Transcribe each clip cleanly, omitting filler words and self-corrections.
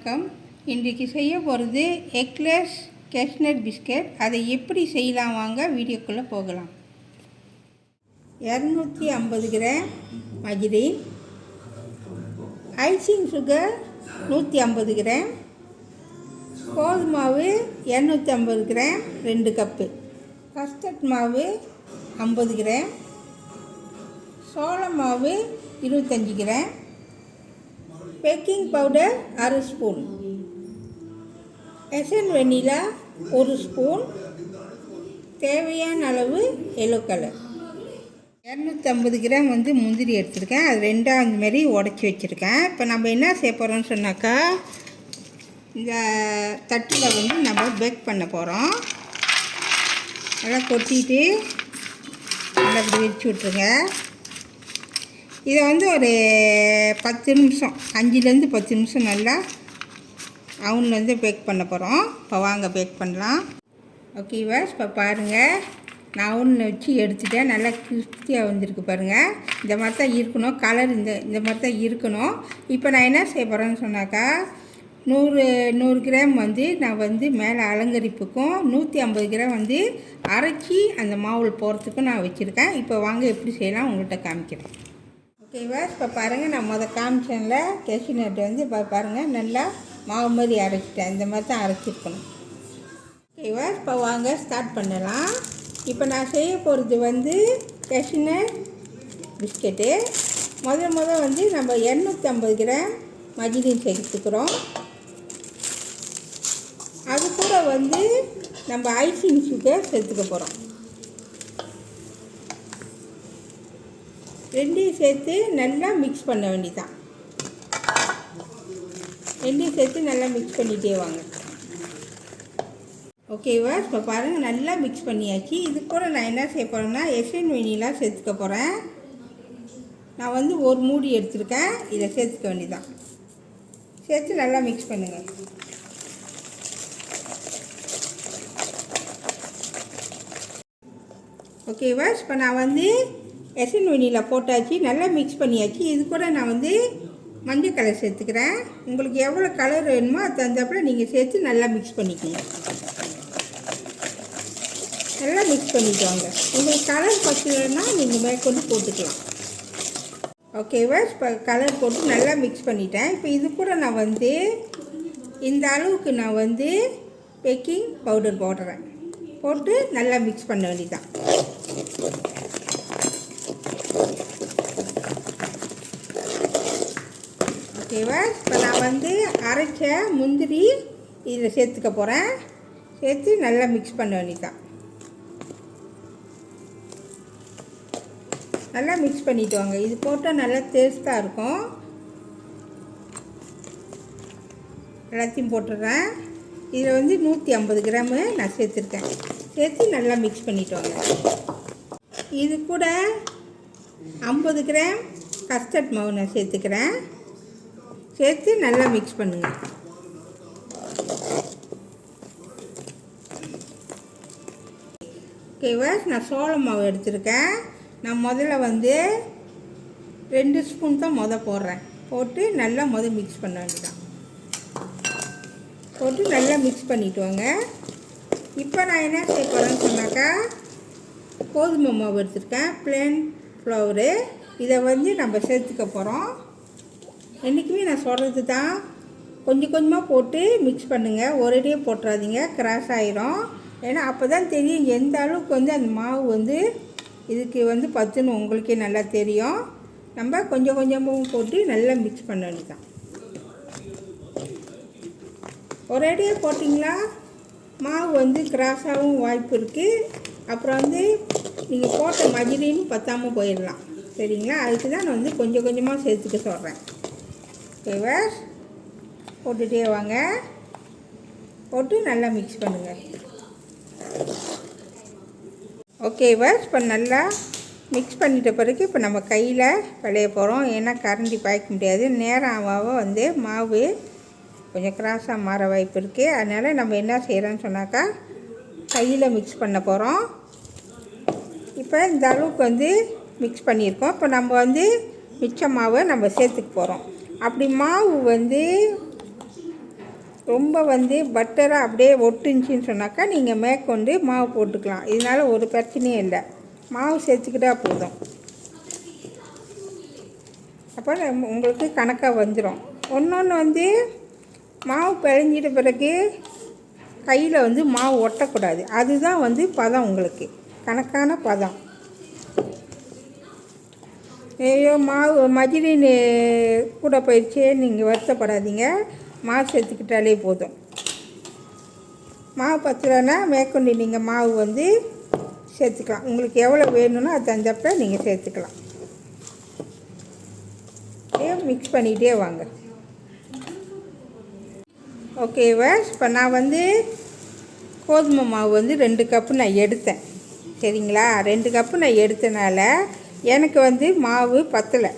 வணக்கம். இன்றைக்கு செய்ய போகிறது எக்லெஸ் கேஷ்நட் பிஸ்கட். அதை எப்படி செய்யலாம் வாங்க வீடியோக்குள்ளே போகலாம். 250 கிராம் மஜ்ரீன், ஐசிங் சுகர் 150 கிராம், கோதுமை மாவு 250 கிராம் 2 கப்பு, கஸ்டர்ட் மாவு 50 கிராம், சோள மாவு 25 கிராம், பேக்கிங் பவுடர் 1/2 ஸ்பூன், எசன் வெண்ணிலா 1 ஸ்பூன், தேவையான அளவு எல்லோ கலர். 250 கிராம் முந்திரி எடுத்துருக்கேன். அது ரெண்டாவது மாரி உடச்சி வச்சுருக்கேன். இப்போ நம்ம என்ன செய்ய போகிறோம்னு சொன்னாக்கா, இந்த தட்டில் நம்ம பேக் பண்ண போகிறோம். நல்லா கொட்டிட்டு நல்லா இப்படி விரிச்சு விட்ருங்க. இதை ஒரு 10 நிமிஷம் 5லேருந்து 10 நிமிஷம் நல்லா அவன்லேருந்து பேக் பண்ண போகிறோம். இப்போ வாங்க பேக் பண்ணலாம். ஓகேவா, இப்போ பாருங்கள், நான் அவனில் வச்சு எடுத்துட்டேன். நல்லா கிறிஸ்பியாக வந்திருக்கு பாருங்கள். இந்த மாதிரி தான் இருக்கணும். கலர் இந்த மாதிரி தான் இருக்கணும். இப்போ நான் என்ன செய்ய போகிறேன்னு சொன்னாக்கா, 100 கிராம் நான் மேலே அலங்கரிப்புக்கும் 150 கிராம் அரைச்சி அந்த மாவில் போகிறதுக்கும் நான் வச்சுருக்கேன். இப்போ வாங்க எப்படி செய்யலாம் உங்கள்கிட்ட காமிக்கிறேன். ஓகேவா, இப்போ பாருங்கள், நான் காமிச்சேன்ல கேஷ்நட் இப்போ பாருங்கள் நல்லா மாவு மாதிரி அரைச்சிட்டேன். இந்த மாதிரி தான் அரைச்சிருக்கணும். ஓகேவா, இப்போ வாங்க ஸ்டார்ட் பண்ணலாம். இப்போ நான் செய்ய போகிறது கேஷ்நட் பிஸ்கெட்டு. முதல் நம்ம 250 கிராம் மஜ்ரீன் சேர்த்துக்கிறோம். அது கூட நம்ம ஐசிங் சுகர் சேர்த்துக்க போகிறோம். ரெண்டையும் சேர்த்து நல்லா மிக்ஸ் பண்ண வேண்டியதான். ரெண்டையும் சேர்த்து நல்லா மிக்ஸ் பண்ணிகிட்டே வாங்க. ஓகேவா, இப்போ பாருங்கள் நல்லா மிக்ஸ் பண்ணியாச்சு. இது கூட நான் என்ன செய்ய போகிறேன்னா, எசன் வெண்ணிலா சேர்த்துக்க போகிறேன். நான் ஒரு மூடி எடுத்துருக்கேன். இதை சேர்த்துக்க வேண்டியதான். சேர்த்து நல்லா மிக்ஸ் பண்ணுங்கள். ஓகேவா, இப்போ நான் எசன் வெண்ணிலா போட்டாச்சு, நல்லா மிக்ஸ் பண்ணியாச்சு. இது கூட நான் மஞ்சள் கலர் சேர்த்துக்கிறேன். உங்களுக்கு எவ்வளோ கலர் வேணுமோ அது தகுந்தாப்பில் நீங்கள் சேர்த்து நல்லா மிக்ஸ் பண்ணிக்கோங்க. நல்லா மிக்ஸ் பண்ணிக்குவாங்க. உங்களுக்கு கலர் பத்தலைன்னா நீங்கள் மேற்கொண்டு போட்டுக்கலாம். ஓகேவா, இப்போ கலர் போட்டு நல்லா மிக்ஸ் பண்ணிட்டேன். இப்போ இது கூட நான் இந்த அளவுக்கு நான் பேக்கிங் பவுடர் போடுறேன். போட்டு நல்லா மிக்ஸ் பண்ண வேண்டியதான். ஓகேவா, இப்போ நான் அரைச்ச முந்திரி இதில் சேர்த்துக்க போகிறேன். சேர்த்து நல்லா மிக்ஸ் பண்ண வேண்டியதான். நல்லா மிக்ஸ் பண்ணிட்டு வாங்க. இது போட்டால் நல்லா டேஸ்ட்டாக இருக்கும். எல்லாத்தையும் போட்டுடுறேன். இதில் 150 கிராமு நான் சேர்த்துருக்கேன். சேர்த்து நல்லா மிக்ஸ் பண்ணிட்டு வாங்க. இது கூட 50 கிராம் கஸ்டர்ட் மாவு நான் சேர்த்துக்கிறேன். சேர்த்து நல்லா மிக்ஸ் பண்ணுங்கள். ஓகேவா, நான் சோள மாவு எடுத்துருக்கேன். நான் முதல்ல 2 ஸ்பூன் தான் போடுறேன். போட்டு நல்லா மிக்ஸ் பண்ண வேண்டியதான். போட்டு நல்லா மிக்ஸ் பண்ணிட்டு வாங்க. இப்போ நான் என்ன செய்ய போகிறேன்னு சொன்னாக்கா, கோதுமை மாவு எடுத்துருக்கேன், பிளேன் ஃப்ளவரு. இதை நம்ம சேர்த்துக்க போகிறோம். என்றைக்குமே நான் சொல்கிறது தான், கொஞ்சம் கொஞ்சமாக போட்டு மிக்ஸ் பண்ணுங்கள். ஒரேடியே போட்டுறாதீங்க, கிராஸ் ஆகிரும். ஏன்னா அப்போ தான் தெரியும் எந்த அளவுக்கு அந்த மாவு இதுக்கு பத்துன்னு உங்களுக்கே நல்லா தெரியும். நம்ம கொஞ்சம் கொஞ்சமாக போட்டு நல்லா மிக்ஸ் பண்ண வேண்டியதான். ஒரேடியே போட்டிங்களா மாவு கிராஸாகவும் வாய்ப்பு இருக்குது. அப்புறம் நீங்கள் போட்ட மஜ்ரீன் பத்தாமல் போயிடலாம். சரிங்களா, அதுக்கு தான் நான் கொஞ்சம் கொஞ்சமாக சேர்த்துக்க சொல்கிறேன். ஓகேவா, போட்டுகிட்டே வாங்க. போட்டு நல்லா மிக்ஸ் பண்ணுங்கள். ஓகேவா, இப்போ நல்லா மிக்ஸ் பண்ணிட்ட பிறகு இப்போ நம்ம கையில் விளைய போகிறோம். ஏன்னா கரண்டி பாய்க்க முடியாது. நேரம் ஆக மாவு கொஞ்சம் கிராஸாக மாற வாய்ப்பு இருக்குது. அதனால் நம்ம என்ன செய்கிறோன்னு சொன்னாக்கா, கையில் மிக்ஸ் பண்ண போகிறோம். இப்போ இந்த அளவுக்கு மிக்ஸ் பண்ணியிருக்கோம். இப்போ நம்ம மிச்ச மாவை நம்ம சேர்த்துக்க போகிறோம். அப்படி மாவு ரொம்ப வந்து பட்டராக அப்படியே ஒட்டுச்சுன்னு சொன்னாக்கா நீங்கள் மேற்கொண்டு மாவு போட்டுக்கலாம். இதனால் ஒரு பிரச்சனையும் இல்லை, மாவு சேர்த்துக்கிட்டா போதும். அப்போ உங்களுக்கு கணக்காக வந்துடும். ஒன்று வந்து மாவு பிழைஞ்சிட்ட பிறகு கையில் வந்து மாவு ஒட்டக்கூடாது. அதுதான் வந்து பதம், உங்களுக்கு கணக்கான பதம். ஐயோ மாவு மஜ்லின் கூட போயிடுச்சே நீங்கள் வருத்தப்படாதீங்க, மாவு சேர்த்துக்கிட்டாலே போதும். மாவு பத்தலைன்னா மேற்கொண்டு நீங்கள் மாவு வந்து சேர்த்துக்கலாம். உங்களுக்கு எவ்வளோ வேணும்னோ அது தகுந்தப்ப நீங்கள் சேர்த்துக்கலாம். மிக்ஸ் பண்ணிகிட்டே வாங்க. ஓகேவா? இப்போ நான் வந்து கோதுமை மாவு வந்து 2 கப்பு நான் எடுத்தேன், சரிங்களா? 2 கப்பு நான் எடுத்தனால எனக்கு வந்து மாவு பத்தலை.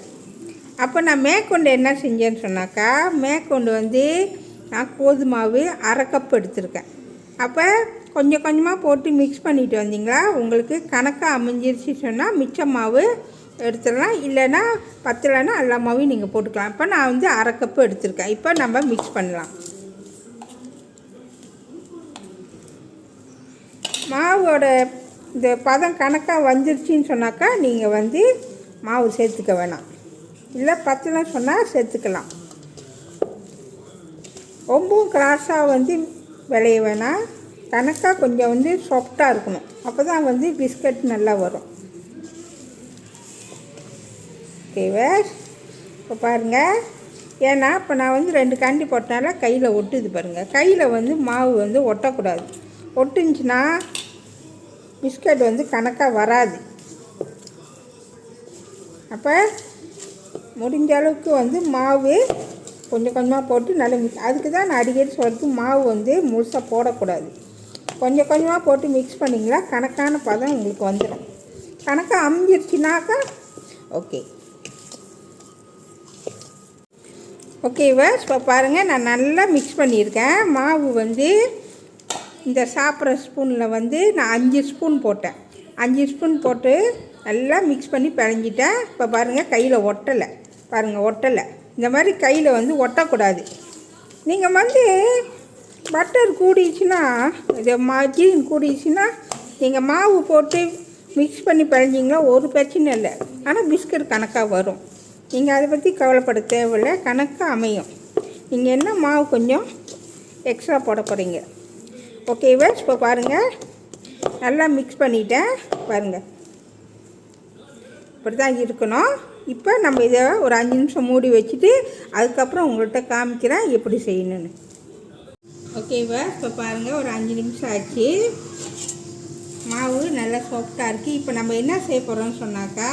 அப்போ நான் மேற்கொண்டு என்ன செஞ்சேன்னு சொன்னாக்கா, மேற்கொண்டு வந்து நான் கோதுமை மாவு 1/2 கப் எடுத்திருக்கேன். அப்போ கொஞ்சம் கொஞ்சமாக போட்டு மிக்ஸ் பண்ணிட்டு வந்தீங்களா, உங்களுக்கு கணக்காக அமைஞ்சிருச்சு சொன்னால் மிச்ச மாவு எடுத்துடலாம். இல்லைன்னா பத்தலைன்னா எல்லா மாவையும் நீங்கள் போட்டுக்கலாம். இப்போ நான் வந்து 1/2 கப்பு எடுத்திருக்கேன். இப்போ நம்ம மிக்ஸ் பண்ணலாம். மாவோட இந்த பதம் கணக்காக வந்துருச்சின்னு சொன்னாக்கா நீங்கள் வந்து மாவு சேர்த்துக்க வேணாம். இல்லை பத்தலைன்னு சொன்னால் சேர்த்துக்கலாம். ரொம்பவும் கிராஸாக வந்து விளைய வேணாம், கணக்காக கொஞ்சம் வந்து சாஃப்டாக இருக்கணும். அப்போ தான் வந்து பிஸ்கட் நல்லா வரும். ஓகேவா? இப்போ பாருங்கள், ஏன்னா இப்போ நான் வந்து 2 கரண்டி போட்டனால கையில் ஒட்டுது பாருங்கள். கையில் வந்து மாவு வந்து ஒட்டக்கூடாது. ஒட்டுச்சுன்னா பிஸ்கட் வந்து கணக்காக வராது. அப்போ முடிஞ்ச அளவுக்கு வந்து மாவு கொஞ்சம் கொஞ்சமாக போட்டு நல்லா மிக்ஸ். அதுக்கு தான் நான் அடிக்கடி சொல்கிறது, மாவு வந்து முழுசாக போடக்கூடாது. கொஞ்சம் கொஞ்சமாக போட்டு மிக்ஸ் பண்ணிங்களா கணக்கான பதம் உங்களுக்கு வந்துடும். கணக்காக அமைஞ்சிருச்சுனாக்கா ஓகேவா? இப்போ பாருங்கள், நான் நல்லா மிக்ஸ் பண்ணியிருக்கேன். மாவு வந்து இந்த சாப்பிட்ற ஸ்பூனில் வந்து நான் 5 ஸ்பூன் போட்டேன். 5 ஸ்பூன் போட்டு நல்லா மிக்ஸ் பண்ணி பிழைஞ்சிட்டேன். இப்போ பாருங்கள், கையில் ஒட்டலை பாருங்கள், ஒட்டலை. இந்த மாதிரி கையில் வந்து ஒட்டக்கூடாது. நீங்கள் வந்து பட்டர் கூடிச்சுன்னா, இது மஜ்லின் கூடிச்சுன்னா நீங்கள் மாவு போட்டு மிக்ஸ் பண்ணி பிழைஞ்சிங்களா ஒரு பிரச்சனை இல்லை. ஆனால் பிஸ்கட் கணக்காக வரும். நீங்கள் அதை பற்றி கவலைப்பட தேவையில்லை, கணக்காக அமையும். நீங்கள் என்ன மாவு கொஞ்சம் எக்ஸ்ட்ரா போட போகிறீங்க. ஓகேவா? இப்போ பாருங்கள், நல்லா மிக்ஸ் பண்ணிட்டேன் பாருங்கள். இப்படி தான் இருக்கணும். இப்போ நம்ம இதை ஒரு 5 நிமிஷம் மூடி வச்சுட்டு அதுக்கப்புறம் உங்கள்கிட்ட காமிக்கிறேன் எப்படி செய்யணுன்னு. ஓகேவா? இப்போ பாருங்கள், ஒரு 5 நிமிஷம் ஆச்சு. மாவு நல்லா சாஃப்டாக இருக்குது. இப்போ நம்ம என்ன செய்ய போகிறோம்னு சொன்னாக்கா,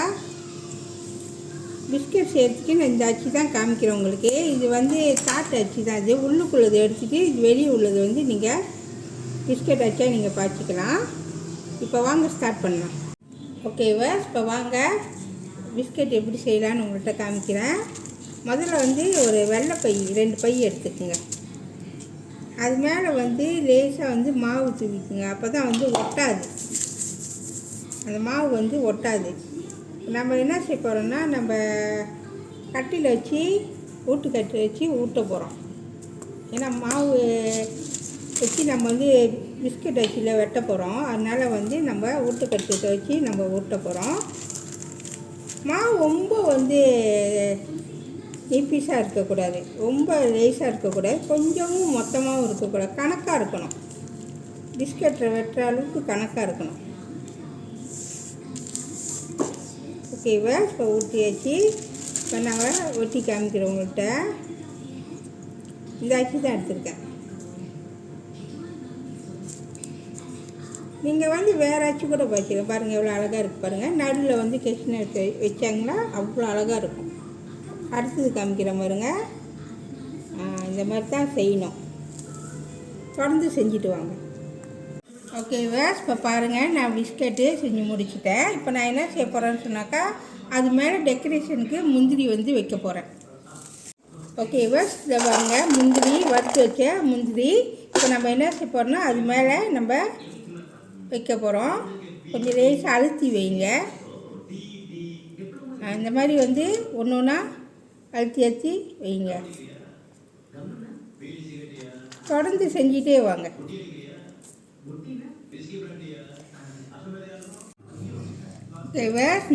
பிஸ்கட் செய்கிறதுக்கு நான் இந்த அச்சு தான் காமிக்கிறேன் உங்களுக்கு. இது வந்து தாட்டு அச்சு தான். இது உள்ளுக்குள்ளது எடுத்துகிட்டு இது வெளியே உள்ளது வந்து நீங்கள் பிஸ்கட் அச்சா நீங்கள் பாய்ச்சிக்கலாம். இப்போ வாங்க ஸ்டார்ட் பண்ணலாம். ஓகேவா? இப்போ வாங்க பிஸ்கட் எப்படி செய்யலான்னு உங்கள்கிட்ட காமிக்கிறேன். முதல்ல வந்து ஒரு வெள்ளை பை 2 பை எடுத்துக்குங்க. அது மேலே வந்து லேசாக வந்து மாவு தூவிக்குங்க. அப்போ தான் வந்து ஒட்டாது, அந்த மாவு வந்து ஒட்டாது. நம்ம என்ன செய்ய போகிறோம்னா, நம்ம கட்டியில் வச்சு ஊட்டுக்கட்டு வச்சு ஊட்ட போகிறோம். ஏன்னா மாவு வச்சு நம்ம வந்து பிஸ்கட் அச்சில் வெட்ட போகிறோம். அதனால் வந்து நம்ம ஊட்டுக்கட்டை வச்சு நம்ம ஊட்ட போகிறோம். மாவு ரொம்ப வந்து பீஸாக இருக்கக்கூடாது, ரொம்ப லேஸாக இருக்கக்கூடாது, கொஞ்சமும் மொத்தமாகவும் இருக்கக்கூடாது. கணக்காக இருக்கணும். பிஸ்கட்டை வெட்டுற அளவுக்கு கணக்காக இருக்கணும். ஓகேவா? இப்போ ஊற்றியாச்சு. இப்போ நாங்கள் ஒட்டி காமிக்கிறவங்கள்ட்ட இந்த அச்சு தான் எடுத்துருக்கேன். நீங்கள் வந்து வேறு அச்சு கூட பாய்ச்சிக்கலாம். பாருங்கள் எவ்வளோ அழகாக இருக்குது பாருங்கள். நடுவில் வந்து கிருஷ்ண வச்சாங்கன்னா அவ்வளோ அழகாக இருக்கும். அடுத்தது காமிக்கிற பாருங்க. இந்த மாதிரி தான் செய்யணும். தொடர்ந்து செஞ்சுட்டு வாங்க. ஓகேவா? இப்போ பாருங்கள், நான் பிஸ்கட்டு செஞ்சு முடிச்சுட்டேன். இப்போ நான் என்ன செய்ய போகிறேன்னு சொன்னாக்கா, அது மேலே டெக்கரேஷனுக்கு முந்திரி வந்து வைக்க போகிறேன். ஓகேவா? இதை பாருங்கள், முந்திரி வறுத்து வச்ச முந்திரி. இப்போ நம்ம என்ன செய்ய போகிறோம்னா, அது மேலே நம்ம வைக்க போகிறோம். கொஞ்சம் லேசாக அழுத்தி வைங்க. இந்த மாதிரி வந்து ஒன்று ஒன்றா அழுத்தி வைங்க. தொடர்ந்து செஞ்சிட்டே வாங்க.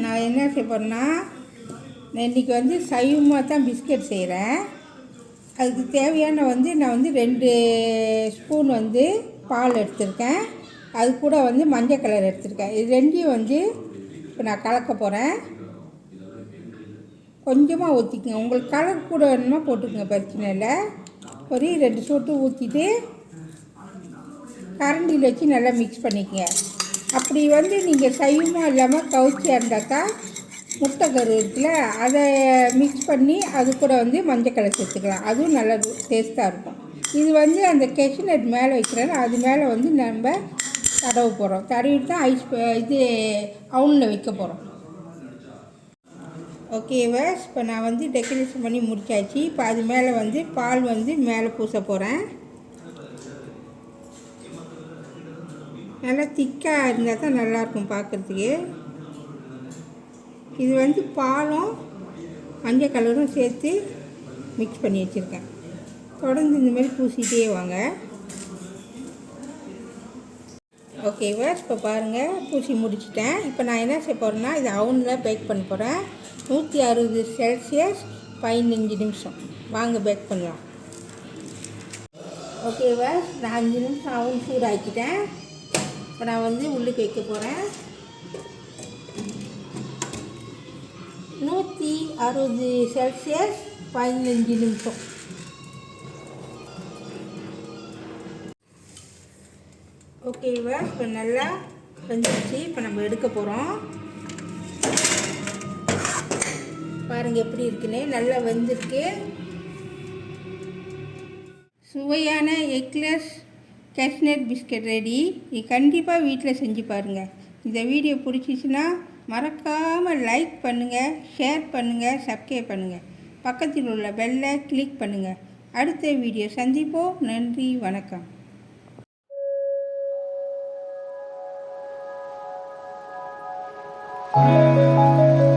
நான் என்ன செய்ய போகிறேன்னா, இன்றைக்கி வந்து சைவமாக தான் பிஸ்கட் செய்கிறேன். அதுக்கு தேவையான நான் 2 ஸ்பூன் பால் எடுத்திருக்கேன். அது கூட மஞ்சள் கலர் எடுத்திருக்கேன். இது ரெண்டையும் இப்போ நான் கலக்க போகிறேன். கொஞ்சமாக ஊற்றிக்குங்க. உங்களுக்கு கலர் கூட வேணுமா போட்டுக்கோங்க, பிரச்சனை இல்லை. ஒரு 2 சொட்டு ஊற்றிட்டு கரண்டியில் வச்சு நல்லா மிக்ஸ் பண்ணிக்கங்க. அப்படி நீங்கள் சைவமாக இல்லாமல் கவுச்சியாக இருந்தாக்கா முட்டைக்கரு இருக்குல்ல, அதை மிக்ஸ் பண்ணி அது கூட மஞ்சள் கலர் சேர்த்துக்கலாம். அதுவும் நல்லா டேஸ்ட்டாக இருக்கும். இது அந்த கெஷ்நட் மேலே வைக்கிறேன், அது மேலே நம்ம தடவை போகிறோம். தடவிட்டு தான் அவுனில் வைக்க போகிறோம். ஓகேவா? இப்போ நான் டெக்கரேஷன் பண்ணி முடிச்சாச்சு. இப்போ அது மேலே பால் மேலே பூச போகிறேன். நல்லா திக்காக இருந்தால் தான் நல்லாயிருக்கும் பார்க்குறதுக்கு. இது பாலும் மஞ்சள் கலரும் சேர்த்து மிக்ஸ் பண்ணி வச்சுருக்கேன். தொடர்ந்து இந்த மாதிரி பூசிகிட்டே வாங்க. ஓகேவா? இப்போ பாருங்கள், பூசி முடிச்சிட்டேன். இப்போ நான் என்ன செய்ய போகிறேன்னா, இது அவனில் பேக் பண்ண போகிறேன். 160 செல்சியஸ் 15 நிமிஷம். வாங்க பேக் பண்ணலாம். ஓகேவா? நான் 5 நிமிஷம் அவன் சூடாக்கிட்டேன். இப்போ நான் உள்ளுக்கு வைக்க போகிறேன். 160 செல்சியஸ் 15 நிமிஷம். ஓகேவா? இப்போ நல்லா வெந்துருச்சு. இப்போ நம்ம எடுக்க போகிறோம். பாருங்கள் எப்படி இருக்குன்னு. நல்லா வெந்திருக்கு. சுவையான எக்லெஸ் கேஷ்நட் பிஸ்கட் ரெடி. இது கண்டிப்பாக வீட்டில் செஞ்சு பாருங்கள். இந்த வீடியோ பிடிச்சிச்சின்னா மறக்காமல் லைக் பண்ணுங்கள், ஷேர் பண்ணுங்கள், சப்ஸ்கிரைப் பண்ணுங்கள். பக்கத்தில் உள்ள பெல்லை கிளிக் பண்ணுங்கள். அடுத்த வீடியோ சந்திப்போம். நன்றி, வணக்கம். Thank you.